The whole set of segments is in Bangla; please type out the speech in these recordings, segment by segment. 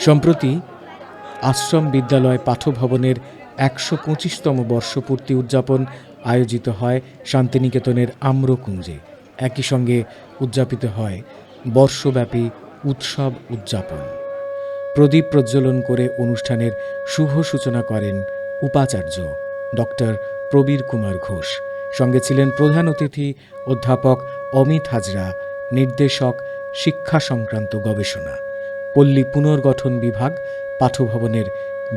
সম্প্রতি আশ্রম বিদ্যালয় পাঠভবনের ১২৫তম বর্ষপূর্তি উদযাপন আয়োজিত হয় শান্তিনিকেতনের আম্রকুঞ্জে। একই সঙ্গে উদযাপিত হয় বর্ষব্যাপী উৎসব উদযাপন। প্রদীপ প্রজ্বলন করে অনুষ্ঠানের শুভ সূচনা করেন উপাচার্য ডক্টর প্রবীর কুমার ঘোষ। সঙ্গে ছিলেন প্রধান অতিথি অধ্যাপক অমিত হাজরা, নির্দেশক শিক্ষা সংক্রান্ত গবেষণা, পল্লী পুনর্গঠন বিভাগ, পাঠভবনের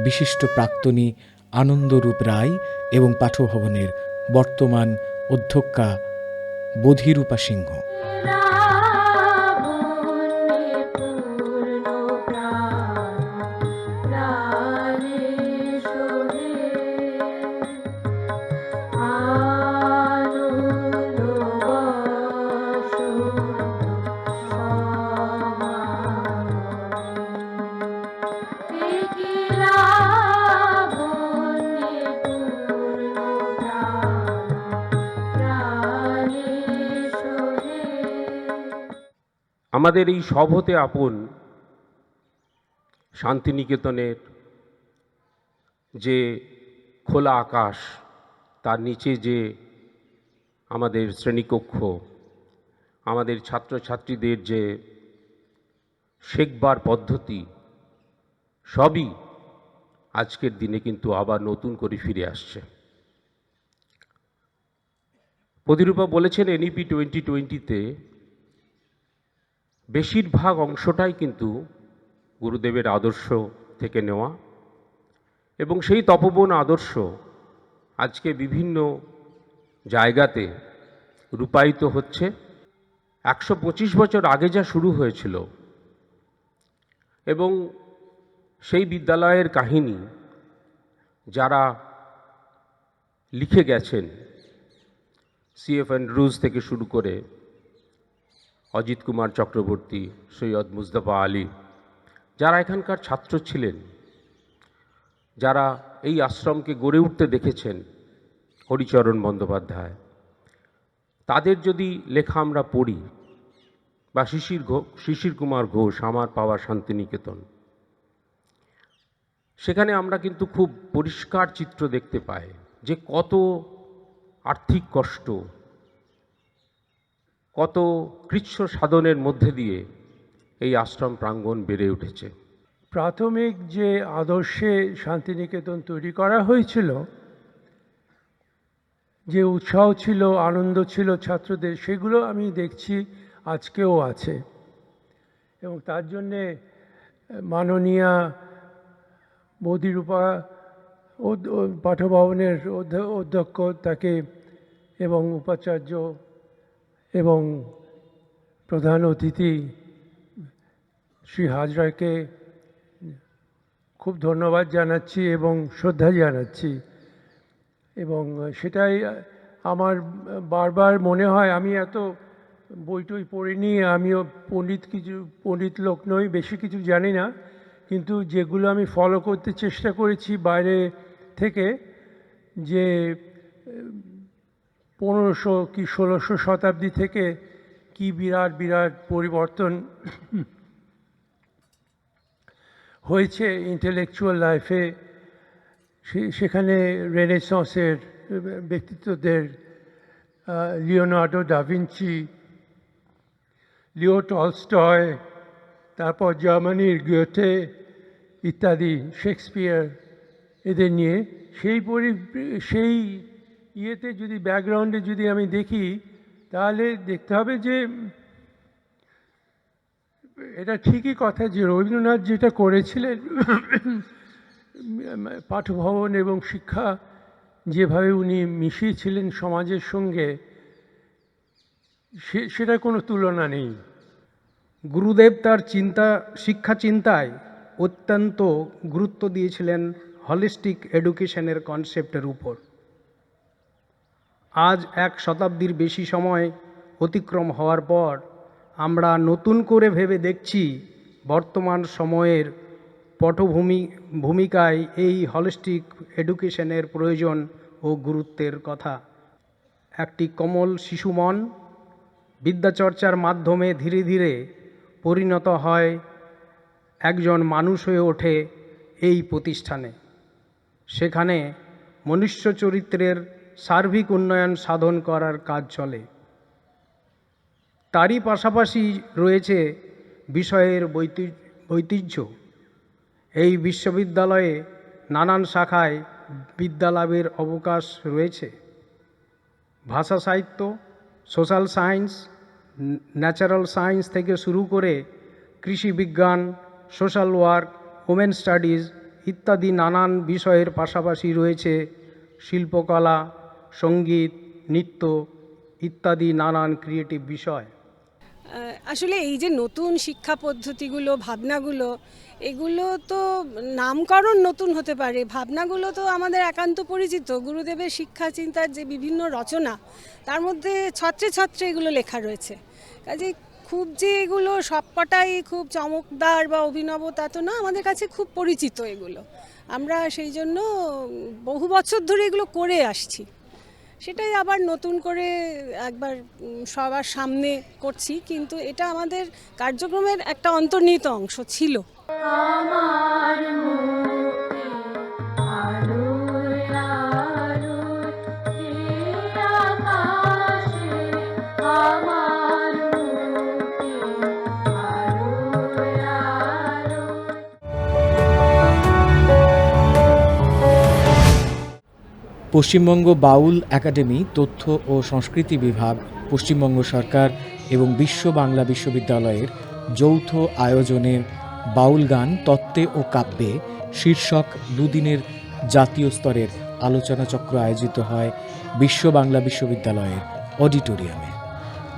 বিশিষ্ট প্রাক্তনী আনন্দরূপ রায় এবং পাঠভবনের বর্তমান অধ্যক্ষা বোধিরূপা সিংহ। আমাদের এই সব হতে আপন শান্তিনিকেতনের যে খোলা আকাশ, তার নিচে যে আমাদের শ্রেণীকক্ষ, আমাদের ছাত্রছাত্রীদের যে শেখবার পদ্ধতি, সবই আজকের দিনে কিন্তু আবার নতুন করে ফিরে আসছে। প্রতিরূপা বলেছেন এনইপি 2020-তে বেশিরভাগ অংশটাই কিন্তু গুরুদেবের আদর্শ থেকে নেওয়া, এবং সেই তপোবন আদর্শ আজকে বিভিন্ন জায়গাতে রূপায়িত হচ্ছে। ১২৫ বছর আগে যা শুরু হয়েছিল এবং সেই বিদ্যালয়ের কাহিনী যারা লিখে গেছেন, সিএফ অ্যান্ড্রুজ থেকে শুরু করে অজিত কুমার চক্রবর্তী, সৈয়দ মুজতফা আলী, যারা এখানকার ছাত্র ছিলেন, যারা এই আশ্রমকে গড়ে উঠতে দেখেছেন, হরিচরণ বন্দ্যোপাধ্যায়, তাদের যদি লেখা আমরা পড়ি, বা শিশির কুমার ঘোষ, আমার পাওয়া শান্তিনিকেতন, সেখানে আমরা কিন্তু খুব পরিষ্কার চিত্র দেখতে পাই যে কত আর্থিক কষ্ট, কত কৃচ্ছ সাধনের মধ্যে দিয়ে এই আশ্রম প্রাঙ্গণ বেড়ে উঠেছে। প্রাথমিক যে আদর্শে শান্তিনিকেতন তৈরি করা হয়েছিল, যে উৎসাহ ছিল, আনন্দ ছিল ছাত্রদের, সেগুলো আমি দেখছি আজকেও আছে। এবং তার জন্যে মাননীয়া বোধিরূপা পাঠভবনের অধ্যক্ষ তাকে এবং উপাচার্য এবং প্রধান অতিথি শ্রী হাজরাকে খুব ধন্যবাদ জানাচ্ছি এবং শ্রদ্ধা জানাচ্ছি। এবং সেটাই আমার বারবার মনে হয়, আমি এত বই টই পড়িনি, আমিও পণ্ডিত লোক নই, বেশি কিছু জানি না, কিন্তু যেগুলো আমি ফলো করতে চেষ্টা করেছি বাইরে থেকে, যে 1500 কি 1600 শতাব্দী থেকে কি বিরাট বিরাট পরিবর্তন হয়েছে ইন্টেলেকচুয়াল লাইফে। সেখানে রেনেসন্সের ব্যক্তিত্বদের, Leonardo da Vinci, Leo Tolstoy, তারপর জার্মানির গোয়েথে ইত্যাদি, শেক্সপিয়ার, এদের নিয়ে সেই ইয়েতে যদি ব্যাকগ্রাউন্ডে যদি আমি দেখি, তাহলে দেখতে হবে যে এটা ঠিকই কথা যে রবীন্দ্রনাথ যেটা করেছিলেন, পাঠভবন এবং শিক্ষা যেভাবে উনি মিশিয়েছিলেন সমাজের সঙ্গে, সেটা কোনো তুলনা নেই। গুরুদেব তার শিক্ষা চিন্তায় অত্যন্ত গুরুত্ব দিয়েছিলেন হলিস্টিক এডুকেশনের কনসেপ্টের উপর। আজ 1 শতাব্দীর বেশি সময় অতিক্রম হওয়ার পর আমরা নতুন করে ভেবে দেখছি বর্তমান সময়ের ভূমিকায় এই হলিস্টিক এডুকেশনের প্রয়োজন ও গুরুত্বের কথা। একটি কোমল শিশুমন বিদ্যাচর্চার মাধ্যমে ধীরে ধীরে পরিণত হয় একজন মানুষ হয়ে ওঠে এই প্রতিষ্ঠানে। সেখানে মনুষ্য চরিত্রের সার্বিক উন্নয়ন সাধন করার কাজ চলে। তারই পাশাপাশি রয়েছে বিষয়ের বৈচিত্র্য। এই বিশ্ববিদ্যালয়ে নানান শাখায় বিদ্যালাভের অবকাশ রয়েছে। ভাষা সাহিত্য, সোশ্যাল সায়েন্স, ন্যাচারাল সায়েন্স থেকে শুরু করে কৃষি বিজ্ঞান, সোশ্যাল ওয়ার্ক, ওমেন স্টাডিজ ইত্যাদি নানান বিষয়ের পাশাপাশি রয়েছে শিল্পকলা, সঙ্গীত, নৃত্য ইত্যাদি নানান ক্রিয়েটিভ বিষয়। আসলে এই যে নতুন শিক্ষা পদ্ধতিগুলো, ভাবনাগুলো, এগুলো তো নামকরণ নতুন হতে পারে, ভাবনাগুলো তো আমাদের একান্ত পরিচিত। গুরুদেবের শিক্ষা চিন্তার যে বিভিন্ন রচনা, তার মধ্যে ছত্রে ছত্রে এগুলো লেখা রয়েছে। কাজে খুব যে এগুলো সবকটাই খুব চমকদার বা অভিনব তা তো না, আমাদের কাছে খুব পরিচিত এগুলো। আমরা সেই জন্য বহু বছর ধরে এগুলো করে আসছি। সেটাই আবার নতুন করে একবার সবার সামনে করছি, কিন্তু এটা আমাদের কার্যক্রমের একটা অন্তর্নিহিত অংশ ছিল। আমার মুক্তি আলোয় আলোয় এই আকাশে, আমার মুক্তি আলোয় আলোয়। পশ্চিমবঙ্গ বাউল একাডেমি, তথ্য ও সংস্কৃতি বিভাগ, পশ্চিমবঙ্গ সরকার এবং বিশ্ব বাংলা বিশ্ববিদ্যালয়ের যৌথ আয়োজনে বাউল গান তত্ত্বে ও কাব্যে শীর্ষক দুদিনের জাতীয় স্তরের আলোচনাচক্র আয়োজিত হয় বিশ্ব বাংলা বিশ্ববিদ্যালয়ের অডিটোরিয়ামে।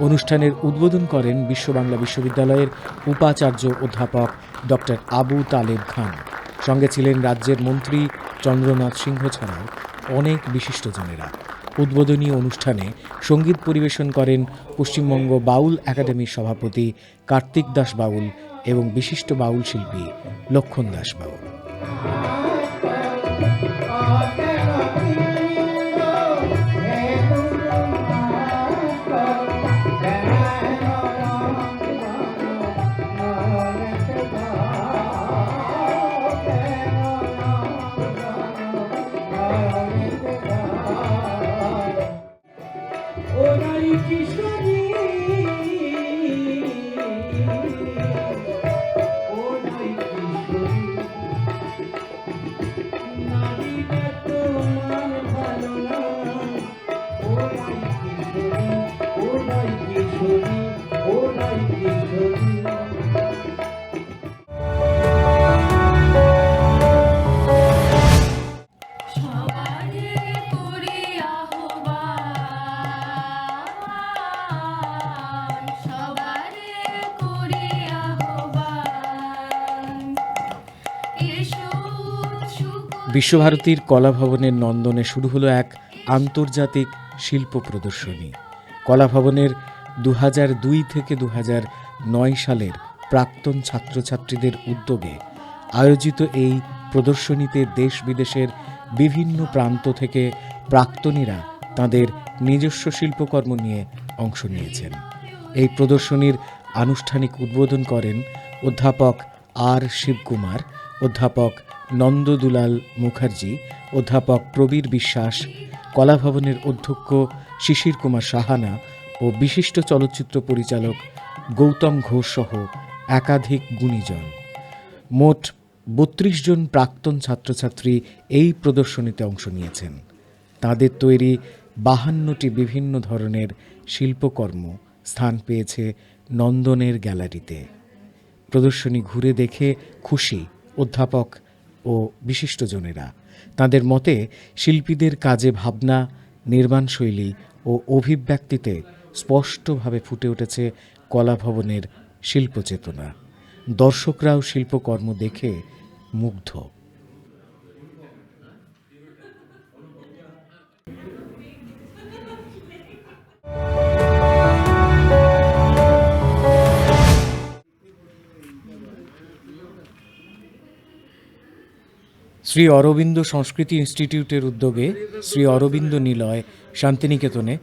অনুষ্ঠানের উদ্বোধন করেন বিশ্ব বাংলা বিশ্ববিদ্যালয়ের উপাচার্য অধ্যাপক ডক্টর আবু তালেব খান। সঙ্গে ছিলেন রাজ্যের মন্ত্রী চন্দ্রনাথ সিংহ ছাড়াও অনেক বিশিষ্টজনেরা। উদ্বোধনী অনুষ্ঠানে সঙ্গীত পরিবেশন করেন পশ্চিমবঙ্গ বাউল একাডেমির সভাপতি কার্তিক দাস বাউল এবং বিশিষ্ট বাউল শিল্পী লক্ষণ দাস বাউল। বিশ্বভারতীর কলাভবনের নন্দনে শুরু হলো এক আন্তর্জাতিক শিল্প প্রদর্শনী। কলাভবনের 2002 থেকে 2009 সালের প্রাক্তন ছাত্রছাত্রীদের উদ্যোগে আয়োজিত এই প্রদর্শনীতে দেশ বিদেশের বিভিন্ন প্রান্ত থেকে প্রাক্তনীরা তাদের নিজস্ব শিল্পকর্ম নিয়ে অংশ নিয়েছেন। এই প্রদর্শনীর আনুষ্ঠানিক উদ্বোধন করেন অধ্যাপক আর শিবকুমার, অধ্যাপক নন্দদুলাল মুখার্জি, অধ্যাপক প্রবীর বিশ্বাস, কলাভবনের অধ্যক্ষ শিশির কুমার সাহানা ও বিশিষ্ট চলচ্চিত্র পরিচালক গৌতম ঘোষ সহ একাধিক গুণীজন। মোট 32 জন প্রাক্তন ছাত্রছাত্রী এই প্রদর্শনীতে অংশ নিয়েছেন। তাদের তৈরি 52টি বিভিন্ন ধরনের শিল্পকর্ম স্থান পেয়েছে নন্দনের গ্যালারিতে। প্রদর্শনী ঘুরে দেখে খুশি অধ্যাপক ও বিশিষ্টজনেরা। তাদের মতে শিল্পীদের কাজে ভাবনা, নির্মাণশৈলী ও অভিব্যক্তিতে স্পষ্টভাবে ফুটে উঠেছে কলাভবনের শিল্পচেতনা। দর্শকরাও শিল্পকর্ম দেখে মুগ্ধ। শ্রী অরবিন্দ সংস্কৃতি ইনস্টিটিউটের উদ্যোগে শ্রী অরবিন্দ নিলয় শান্তিনিকেতনে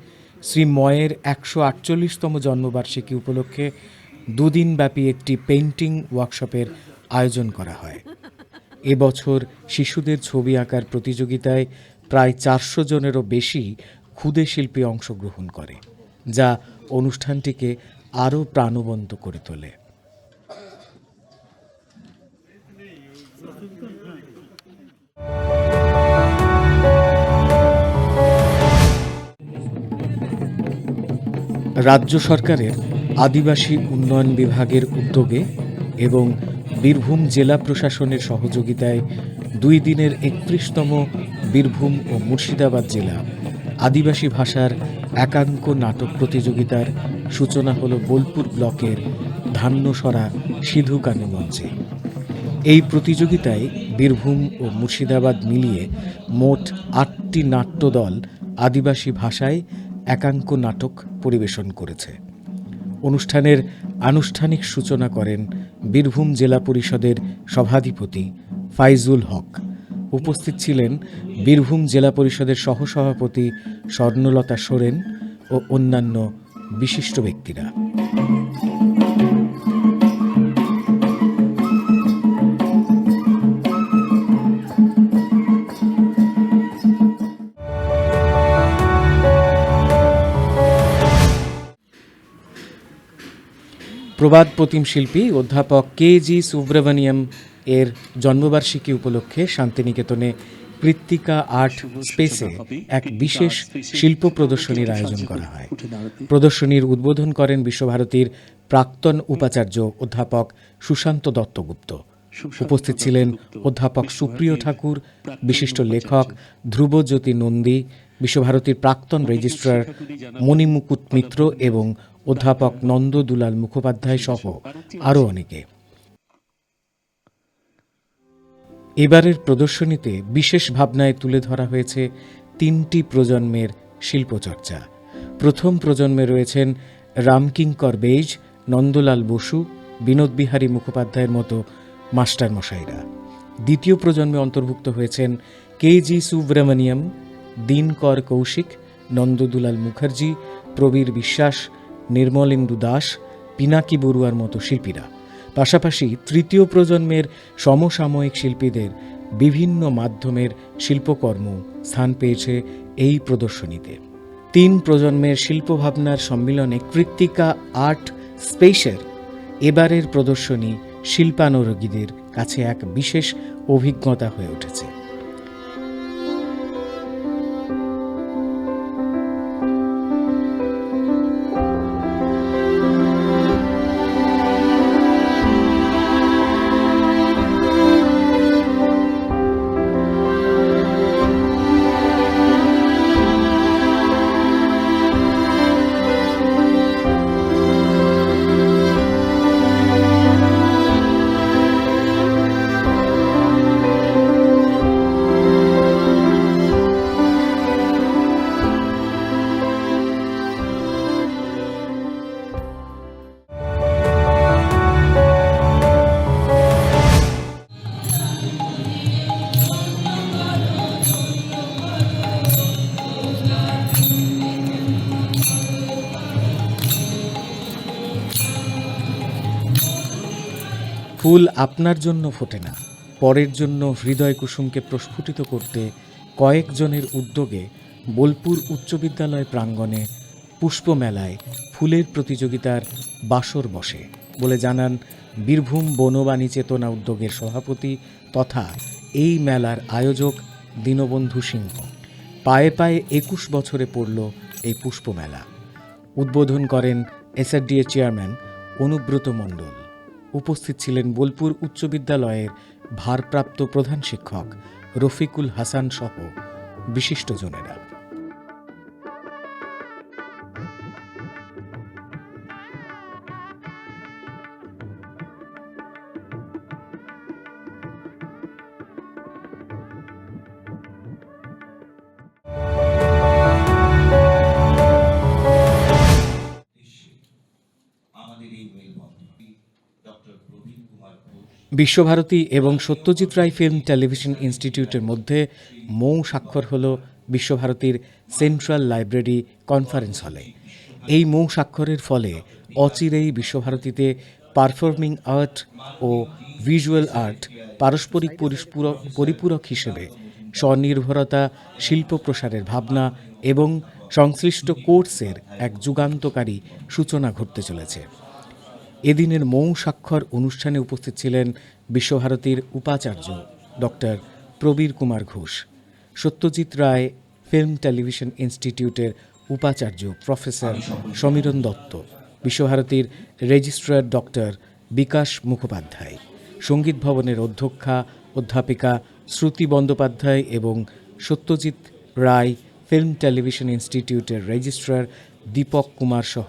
শ্রী ময়ের 148তম জন্মবার্ষিকী উপলক্ষে দুদিনব্যাপী একটি পেইন্টিং ওয়ার্কশপের আয়োজন করা হয়। এবছর শিশুদের ছবি আঁকার প্রতিযোগিতায় প্রায় 400 জনেরও বেশি ক্ষুদে শিল্পী অংশগ্রহণ করে, যা অনুষ্ঠানটিকে আরও প্রাণবন্ত করে তোলে। রাজ্য সরকারের আদিবাসী উন্নয়ন বিভাগের উদ্যোগে এবং বীরভূম জেলা প্রশাসনের সহযোগিতায় 2 দিনের 31তম বীরভূম ও মুর্শিদাবাদ জেলা আদিবাসী ভাষার একাঙ্ক নাটক প্রতিযোগিতার সূচনা হল বোলপুর ব্লকের ধান্যসরা সিধু কানু মঞ্চে। এই প্রতিযোগিতায় বীরভূম ও মুর্শিদাবাদ মিলিয়ে মোট 8টি নাট্যদল আদিবাসী ভাষায় একাঙ্ক নাটক পরিবেশন করেছে। অনুষ্ঠানের আনুষ্ঠানিক সূচনা করেন বীরভূম জেলা পরিষদের সভাধিপতি ফাইজুল হক। উপস্থিত ছিলেন বীরভূম জেলা পরিষদের সহসভাপতি স্বর্ণলতা সোরেন ও অন্যান্য বিশিষ্ট ব্যক্তিরা। প্রবাদ প্রতিম শিল্পী অধ্যাপক কে.জি. সুব্রমণিয়াম এর জন্মবার্ষিকী উপলক্ষে শান্তিনিকেতনে কৃত্তিকা আর্ট স্পেসে এক বিশেষ শিল্প প্রদর্শনীর আয়োজন করা হয়। প্রদর্শনীর উদ্বোধন করেন বিশ্বভারতীর প্রাক্তন উপাচার্য অধ্যাপক সুশান্ত দত্তগুপ্ত। উপস্থিত ছিলেন অধ্যাপক সুপ্রিয় ঠাকুর, বিশিষ্ট লেখক ধ্রুবজ্যোতি নন্দী, বিশ্বভারতীর প্রাক্তন রেজিস্ট্রার মণিমুকুট মিত্র এবং অধ্যাপক নন্দ দুলাল মুখোপাধ্যায় সহ আরও অনেকে। এবারের প্রদর্শনীতে বিশেষ ভাবনায় তুলে ধরা হয়েছে 3টি প্রজন্মের শিল্পচর্চা। প্রথম প্রজন্মে রয়েছেন রামকিঙ্কর বেইজ, নন্দলাল বসু, বিনোদ বিহারী মুখোপাধ্যায়ের মতো মাস্টারমশাইরা। দ্বিতীয় প্রজন্মে অন্তর্ভুক্ত হয়েছেন কে.জি. সুব্রমণিয়াম, দিনকর কৌশিক, নন্দদুলাল মুখার্জি, প্রবীর বিশ্বাস, নির্মলেন্দু দাস, পিনাকি বড়ুয়ার মতো শিল্পীরা। পাশাপাশি তৃতীয় প্রজন্মের সমসাময়িক শিল্পীদের বিভিন্ন মাধ্যমের শিল্পকর্ম স্থান পেয়েছে এই প্রদর্শনীতে। 3 প্রজন্মের শিল্পভাবনার সম্মিলনে কৃত্তিকা আর্ট স্পেসের এবারের প্রদর্শনী শিল্পানুরাগীদের কাছে এক বিশেষ অভিজ্ঞতা হয়ে উঠেছে। ফুল আপনার জন্য ফোটে না, পরের জন্য হৃদয় কুসুমকে প্রস্ফুটিত করতে কয়েকজনের উদ্যোগে বোলপুর উচ্চ বিদ্যালয় প্রাঙ্গণে পুষ্পমেলায় ফুলের প্রতিযোগিতার বাসর বসে বলে জানান বীরভূম বনবাণী চেতনা উদ্যোগের সভাপতি তথা এই মেলার আয়োজক দীনবন্ধু সিংহ। পায়ে পায়ে 21 বছরে পড়ল এই পুষ্পমেলা। উদ্বোধন করেন এসআরডিএ চেয়ারম্যান অনুব্রত মণ্ডল। উপস্থিত ছিলেন বোলপুর উচ্চ বিদ্যালয়ের ভারপ্রাপ্ত প্রধান শিক্ষক রফিকুল হাসান সহ বিশিষ্টজনেরা। বিশ্বভারতী এবং সত্যজিৎ রায় ফিল্ম টেলিভিশন ইনস্টিটিউটের মধ্যে মৌ স্বাক্ষর হল বিশ্বভারতীর সেন্ট্রাল লাইব্রেরি কনফারেন্স হলে। এই মৌ স্বাক্ষরের ফলে অচিরেই বিশ্বভারতীতে পারফর্মিং আর্ট ও ভিজুয়াল আর্ট পারস্পরিক পরিপূরক হিসেবে স্বনির্ভরতা, শিল্প প্রসারের ভাবনা এবং সংশ্লিষ্ট কোর্সের এক যুগান্তকারী সূচনা ঘটতে চলেছে। এদিনের মৌ স্বাক্ষর অনুষ্ঠানে উপস্থিত ছিলেন বিশ্বভারতীর উপাচার্য doctor Prabir Kumar Ghosh, Satyajit Ray film television ইনস্টিটিউটের উপাচার্য প্রফেসর সমীরণ দত্ত, বিশ্বভারতীর রেজিস্ট্রার ডক্টর বিকাশ মুখোপাধ্যায়, সঙ্গীত ভবনের অধ্যক্ষা অধ্যাপিকা শ্রুতি বন্দ্যোপাধ্যায় এবং সত্যজিৎ রায় ফিল্ম টেলিভিশন ইনস্টিটিউটের রেজিস্ট্রার দীপক কুমার সহ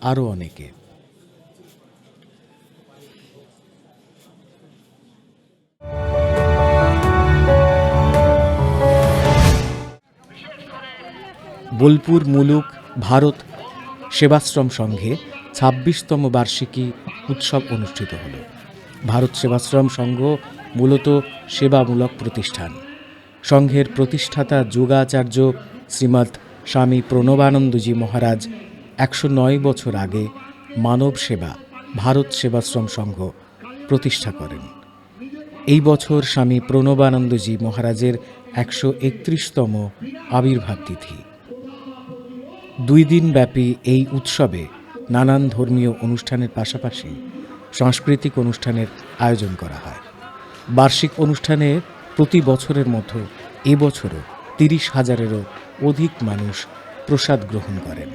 আরও অনেকে। বোলপুর মুলুক ভারত সেবাশ্রম সংঘে ২৬তম বার্ষিকী উৎসব অনুষ্ঠিত হল। ভারত সেবাশ্রম সংঘ মূলত সেবামূলক প্রতিষ্ঠান। সংঘের প্রতিষ্ঠাতা যোগাচার্য শ্রীমৎ স্বামী প্রণবানন্দজি মহারাজ ১০৯ বছর আগে মানব সেবা ভারত সেবাশ্রম সংঘ প্রতিষ্ঠা করেন। এই বছর স্বামী প্রণবানন্দজি মহারাজের ১৩১তম আবির্ভাব তিথি। ২ দিন ব্যাপী এই উৎসবে নানান ধর্মীয় অনুষ্ঠানের পাশাপাশি সাংস্কৃতিক অনুষ্ঠানের আয়োজন করা হয়। বার্ষিক অনুষ্ঠানে প্রতি বছরের মতো এবছরও ৩০,০০০-এরও অধিক মানুষ প্রসাদ গ্রহণ করেন।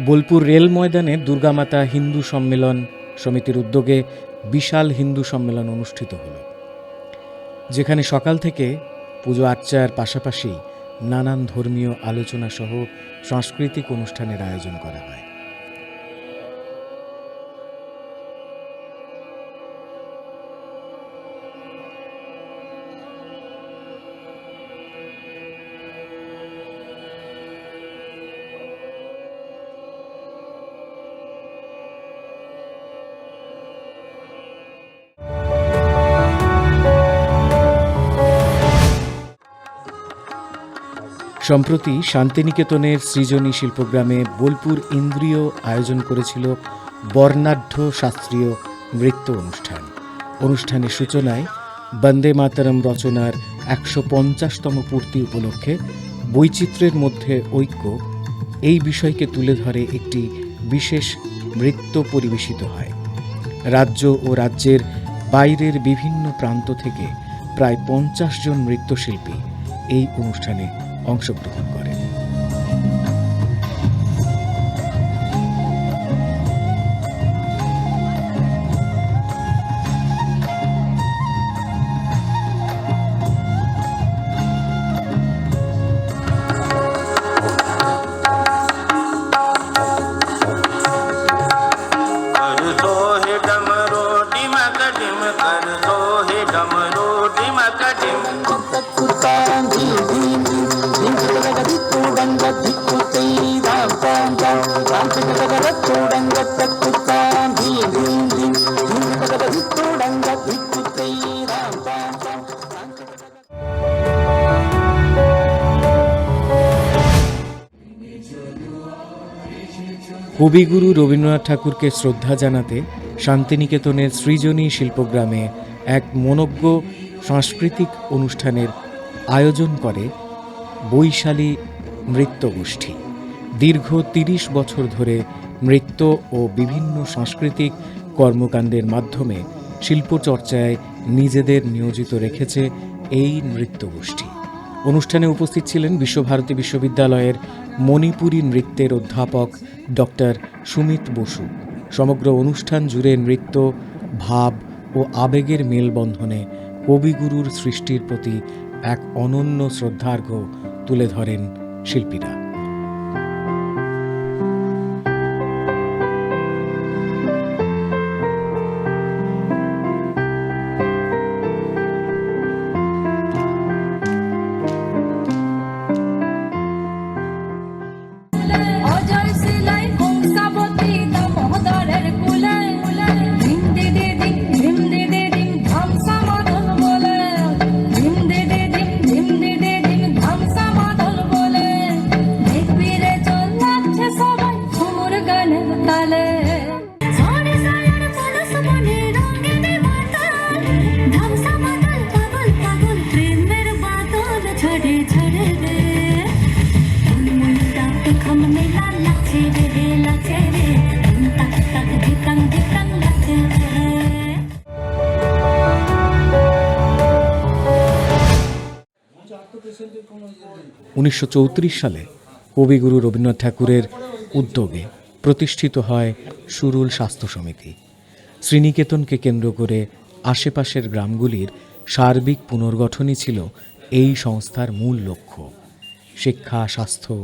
বোলপুর রেল ময়দানে দুর্গামাতা হিন্দু সম্মেলন সমিতির উদ্যোগে বিশাল হিন্দু সম্মেলন অনুষ্ঠিত হল, যেখানে সকাল থেকে পুজো আর্চার পাশাপাশি নানান ধর্মীয় আলোচনা সহ সাংস্কৃতিক অনুষ্ঠানের আয়োজন করা হয়। সম্প্রতি শান্তিনিকেতনের সৃজনী শিল্পগ্রামে বোলপুর ইন্দ্রিয় আয়োজন করেছিল বর্ণাঢ্য শাস্ত্রীয় নৃত্য অনুষ্ঠান। অনুষ্ঠানের সূচনায় বন্দে মাতরম রচনার ১৫০তম পূর্তি উপলক্ষে বৈচিত্র্যের মধ্যে ঐক্য এই বিষয়কে তুলে ধরে একটি বিশেষ নৃত্য পরিবেশিত হয়। রাজ্য ও রাজ্যের বাইরের বিভিন্ন প্রান্ত থেকে প্রায় ৫০ জন নৃত্যশিল্পী এই অনুষ্ঠানে অংশগ্রহণ করেন। কবিগুরু রবীন্দ্রনাথ ঠাকুরকে শ্রদ্ধা জানাতে শান্তিনিকেতনের সৃজনী শিল্পগ্রামে এক মনোজ্ঞ সাংস্কৃতিক অনুষ্ঠানের আয়োজন করে বৈশালী নৃত্যগোষ্ঠী। দীর্ঘ ৩০ বছর ধরে নৃত্য ও বিভিন্ন সাংস্কৃতিক কর্মকাণ্ডের মাধ্যমে শিল্পচর্চায় নিজেদের নিয়োজিত রেখেছে এই নৃত্যগোষ্ঠী। অনুষ্ঠানে উপস্থিত ছিলেন বিশ্বভারতী বিশ্ববিদ্যালয়ের মণিপুরী নৃত্যের অধ্যাপক ডক্টর সুমিত বসু। সমগ্র অনুষ্ঠান জুড়ে নৃত্য, ভাব ও আবেগের মেলবন্ধনে কবিগুরুর সৃষ্টির প্রতি এক অনন্য শ্রদ্ধার্ঘ্য তুলে ধরেন শিল্পীরা। 1934 সালে কবিগুরু রবীন্দ্রনাথ ঠাকুরের উদ্যোগে প্রতিষ্ঠিত হয় সুরুল স্বাস্থ্য সমিতি। শ্রীনিকেতনকে কেন্দ্র করে আশেপাশের গ্রামগুলির সার্বিক পুনর্গঠনই ছিল এই সংস্থার মূল লক্ষ্য। শিক্ষা, স্বাস্থ্য,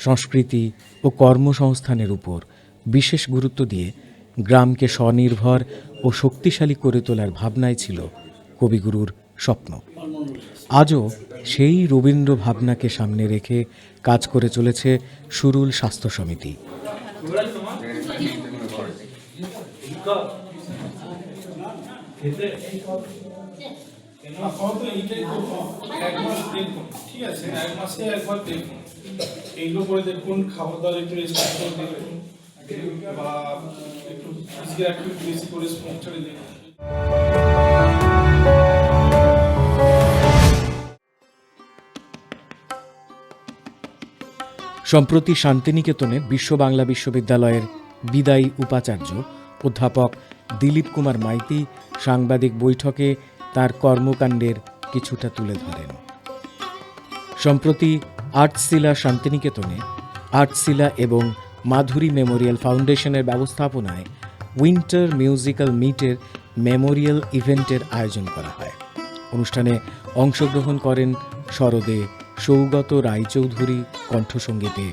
সংস্কৃতি ও কর্মসংস্থানের উপর বিশেষ গুরুত্ব দিয়ে গ্রামকে স্বনির্ভর ও শক্তিশালী করে তোলার ভাবনাই ছিল কবিগুরুর স্বপ্ন। আজও সেই রবীন্দ্র ভাবনাকে সামনে রেখে কাজ করে চলেছে সুরুল স্বাস্থ্য সমিতি। ঠিক আছে, 1 মাসে একবার দেখুন, এইগুলো করে দেখুন, খাবার দাবার একটু রেস্ট করে দেখুন, বা একটু ফিজিক্যাল অ্যাক্টিভিটি বেশি করে স্মোক ছেড়ে দেখুন। সম্প্রতি শান্তিনিকেতনের বিশ্ব বাংলা বিশ্ববিদ্যালয়ের বিদায়ী উপাচার্য অধ্যাপক দিলীপ কুমার মাইতি সাংবাদিক বৈঠকে তার কর্মকাণ্ডের কিছুটা তুলে ধরেন। সম্প্রতি আর্টশিলা শান্তিনিকেতনে আর্টশিলা এবং মাধুরী মেমোরিয়াল ফাউন্ডেশনের ব্যবস্থাপনায় উইন্টার মিউজিক্যাল মিটের মেমোরিয়াল ইভেন্টের আয়োজন করা হয়। অনুষ্ঠানে অংশগ্রহণ করেন সরদে সৌগত রায়চৌধুরী, কণ্ঠসঙ্গীতে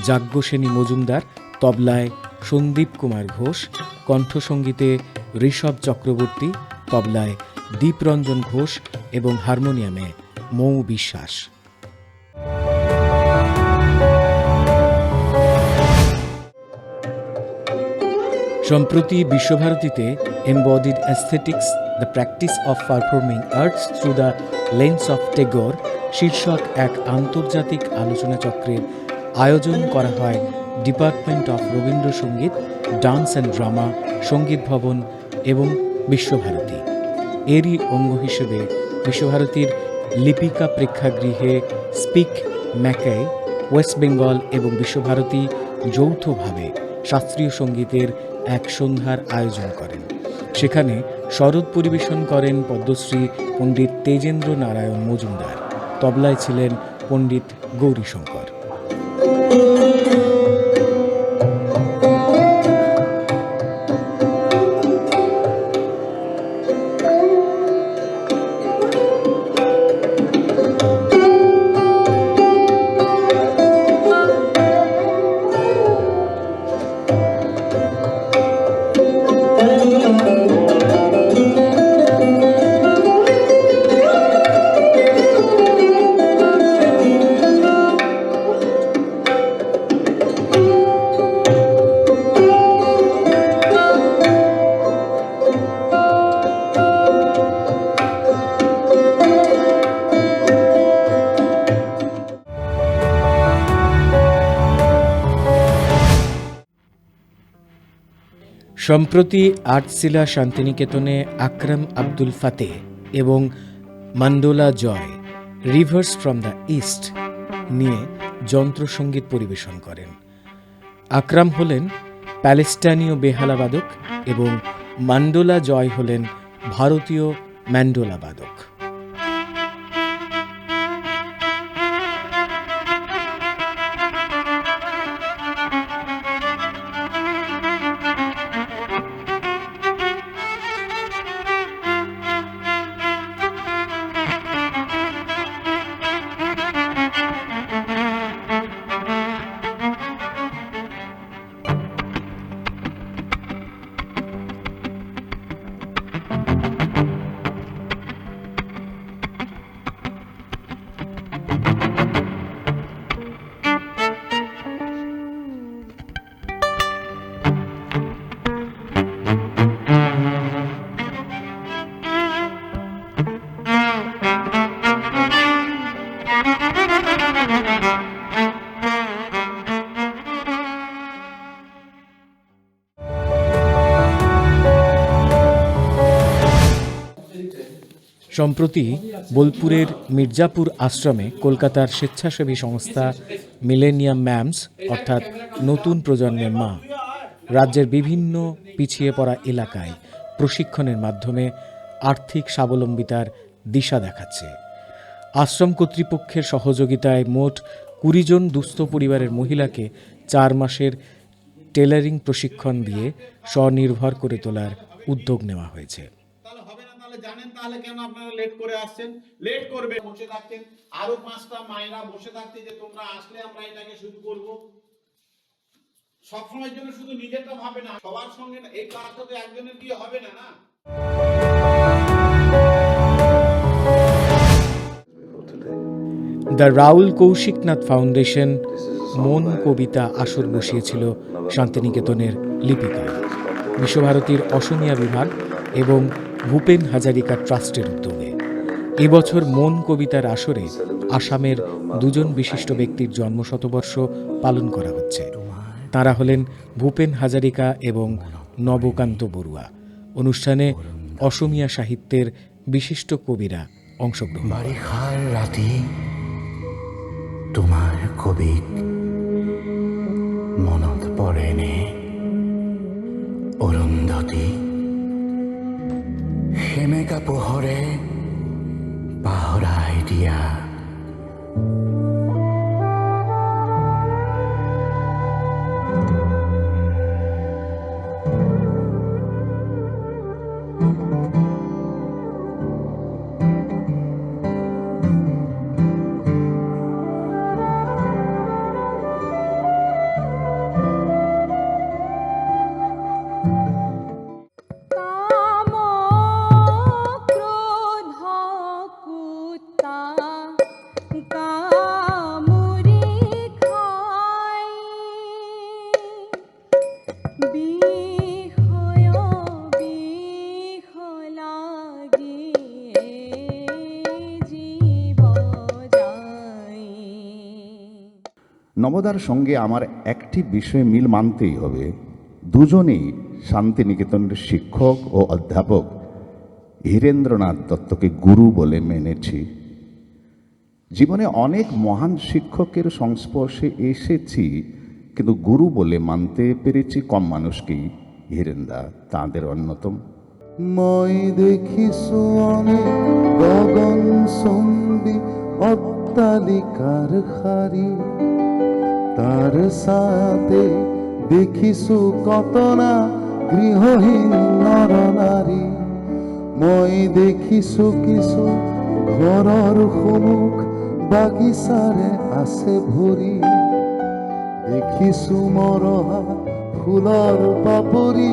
যাজ্ঞসেনী মজুমদার, তবলায় সন্দীপ কুমার ঘোষ, কণ্ঠসঙ্গীতে ঋষভ চক্রবর্তী, তবলায় দীপরঞ্জন ঘোষ এবং হারমোনিয়ামে মৌ বিশ্বাস। সম্প্রতি বিশ্বভারতীতে embodied aesthetics, the practice of performing arts through the lens of Tagore শীর্ষক এক আন্তর্জাতিক আলোচনা চক্রের আয়োজন করা হয় department of Rabindrasangeet, dance and drama, Sangeet Bhavan এবং বিশ্বভারতী। এরই অঙ্গ হিসেবে বিশ্বভারতীর লিপিকা প্রেক্ষাগৃহে স্পিক ম্যাকাই, ওয়েস্ট বেঙ্গল এবং বিশ্বভারতী যৌথভাবে শাস্ত্রীয় সঙ্গীতের এক সন্ধ্যার আয়োজন করেন। সেখানে শরৎ পরিবেশন করেন পদ্মশ্রী পণ্ডিত তেজেন্দ্র নারায়ণ মজুমদার। তবলায় ছিলেন পণ্ডিত গৌরীশঙ্কর। সম্প্রতি আর্টশিলা শান্তিনিকেতনে আকরাম আব্দুল ফাতেহ এবং মান্ডোলা জয় রিভার্স ফ্রম দ্য ইস্ট নিয়ে যন্ত্রসঙ্গীত পরিবেশন করেন। আকরাম হলেন প্যালেস্টাইনীয় বেহালাবাদক এবং মান্ডোলা জয় হলেন ভারতীয় ম্যান্ডোলা বাদক। সম্প্রতি বোলপুরের মির্জাপুর আশ্রমে কলকাতার স্বেচ্ছাসেবী সংস্থা মিলেনিয়াম ম্যামস অর্থাৎ নতুন প্রজন্মের মা রাজ্যের বিভিন্ন পিছিয়ে পড়া এলাকায় প্রশিক্ষণের মাধ্যমে আর্থিক স্বাবলম্বিতার দিশা দেখাচ্ছে। আশ্রম কর্তৃপক্ষের সহযোগিতায় মোট 20 জন দুস্থ পরিবারের মহিলাকে 4 মাসের টেলারিং প্রশিক্ষণ দিয়ে স্বনির্ভর করে তোলার উদ্যোগ নেওয়া হয়েছে। তাহলে হবে না, তাহলে জানেন তাহলে কেন আপনারা লেট করে আসছেন? লেট করবে, বসে থাকতেন আরো 5টা মায়েরা বসে থাকতে যে তোমরা আসলে আমরা এটাকে শুরু করব। সবসময়ের জন্য শুধু নিজেরটা ভাবে না, সবার সঙ্গে এই কাজটা তো একজনের দিয়ে হবে না, না? দ্য রাউল কৌশিকনাথ ফাউন্ডেশন মন কবিতা আসর বসিয়েছিল শান্তিনিকেতনের লিপিকায়, বিশ্বভারতীর অসমীয়া বিভাগ এবং ভূপেন হাজারিকা ট্রাস্টের উদ্যোগে। এবছর মন কবিতার আসরে আসামের 2 জন বিশিষ্ট ব্যক্তির জন্মশতবর্ষ পালন করা হচ্ছে। তারা হলেন ভূপেন হাজারিকা এবং নবকান্ত বড়ুয়া। অনুষ্ঠানে অসমীয়া সাহিত্যের বিশিষ্ট কবিরা অংশগ্রহণ করেন। বাৰিষাৰ ৰাতি তোমাৰ কবিক মনত পৰেনে অৰুন্ধতী? সেমেকা পোহৰে পাহৰাই দিয়া কাম ক্রোধ কুত্তা কামুরি খায় বিহয় বিহ লাগি জীব যায়। নবদার সঙ্গে আমার একটি বিষয়ে মিল মানতেই হবে। দুজনেই শান্তিনিকেতনের শিক্ষক ও অধ্যাপক হীরেন্দ্রনাথ দত্তকে গুরু বলে মেনেছি। জীবনে অনেক মহান শিক্ষকের সংস্পর্শে এসেছি, কিন্তু গুরু বলে মানতে পেরেছি কম মানুষকেই। হীরেন্দা তাঁদের অন্যতম। মই দেখিছো অনেক গগন চুম্বী অট্টালিকাৰ শাৰী, তাৰ ছায়াতে দেখিছো কতনা গৃহহীন নৰ নাৰী। মই দেখিছো কিছু ঘৰৰ সন্মুখ বাগিচাৰে আছে ভৰি, দেখিছো মৰহা ফুলৰ পাপৰি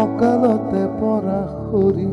অকালতে পৰা সৰি।